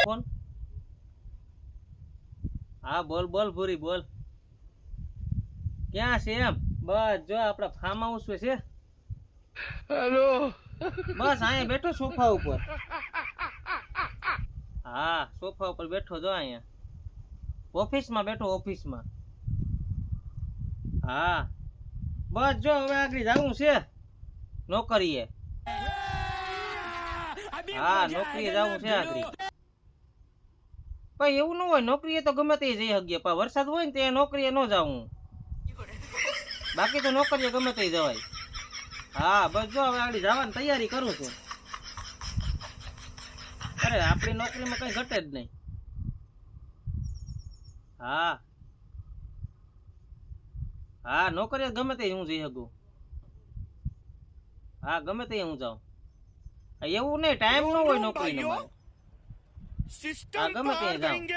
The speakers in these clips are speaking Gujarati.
ફોન. હા બોલ બોલ ભૂરી બોલ. ક્યાં છે એમ? બસ જો આપડા ફાર્મ હાઉસ છે. હેલો. બસ અહીંયા બેઠો સોફા ઉપર. હા સોફા ઉપર બેઠો જો અહીંયા ઓફિસમાં બેઠો ઓફિસમાં. હા બસ જો હવે આગળ જવું છે નોકરીએ. હા નોકરીએ જવું છે આગળ. પણ એવું ન હોય, નોકરીએ તો ગમે તે જઈ શકીએ, પણ વરસાદ હોય ને ત્યાં નોકરીએ ન જવું. બાકી તો નોકરીએ ગમે તે જવાય. હા બસ જો હવે આગળ જવાની તૈયારી કરું છું. અરે આપણી નોકરીમાં કઈ ઘટે જ નહીં. હા હા નોકરીએ ગમે તે હું જઈ શકું. હા ગમે તે હું જાઉં. એવું નહીં, ટાઈમ ન હોય નોકરીનો મારે. હા ગમે ત્યાં જાઉં.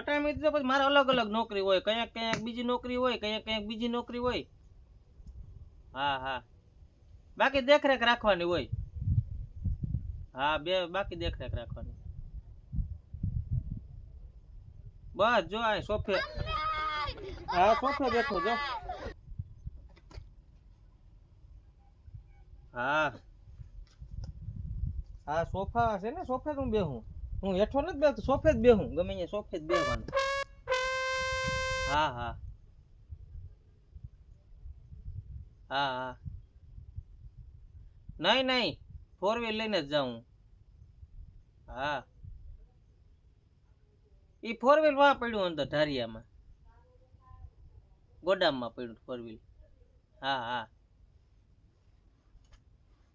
ટાઈમ તો પછી મારે અલગ અલગ નોકરી હોય, કયાક કયાક બીજી નોકરી હોય, કયાક કયાક બીજી નોકરી હોય. હા હા બાકી દેખરેખ રાખવાની હોય. હા બાકી દેખરેખ રાખવાની. બસ જો આ સોફે. હા સોફે બેઠો જો. હા હા સોફા છે ને, સોફે હું બેહું. હું હેઠો નથી બેસતો, સોફે જ બેહું. ગમે અહીંયા સોફે જ બેહવાનું. હા હા હા હા નહીં નહીં, 4 વ્હીલ લઈને જ જાઉં. હા એ 4 વ્હીલ વાં પડ્યું અંદર ધારિયામાં, ગોડામમાં પડ્યું 4 વ્હીલ. હા હા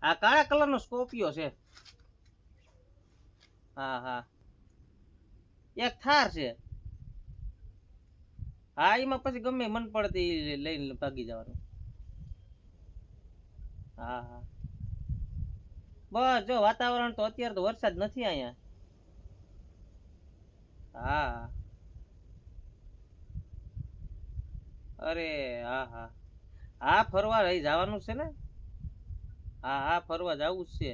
આ કાળા કલરનો સ્કોર્પિયો છે. હા હા એક થાર છે. હા એમાં પછી ગમે મન પડતી લઈને ભાગી જવાનું. હા હા બસ જો વાતાવરણ તો અત્યારે તો વરસાદ નથી અહીંયા. હા અરે હા હા હા ફરવા રહી જવાનું છે ને. હા હા ફરવા જવું જ છે.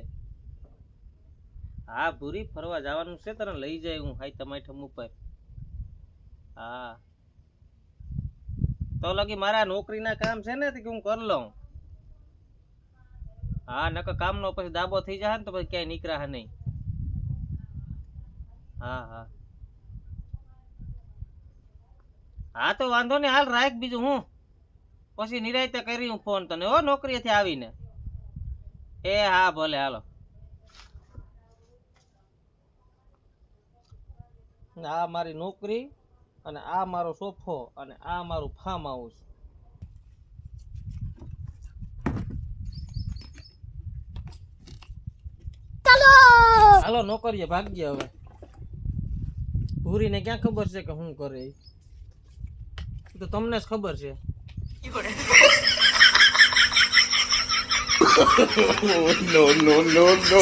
હા ભૂરી ફરવા જવાનું છે, તને લઈ જાય હું હાઈતમ આઈટમ ઉપર. હા તો લગી મારા નોકરીના કામ છે ને કે હું કરી લઉં. હા નકર કામનો પછી દાબો થઈ જાય ને તો પછી ક્યાંય નીકળા નહીં. હા હા હા તો વાંધો નહીં, હાલ રાખ બીજું હું પછી નિરાયતે કરી હું ફોન તને હો નોકરીએથી આવીને. એ હા ભલે હાલો. આ મારી નોકરી અને આ મારો સોફો અને આ મારું ફાર્મ હાઉસ. હાલો નોકરીએ ભાગ્ય હવે. ભૂરીને ક્યાં ખબર છે કે શું કરે? તો તમને જ ખબર છે. No, no, no, no.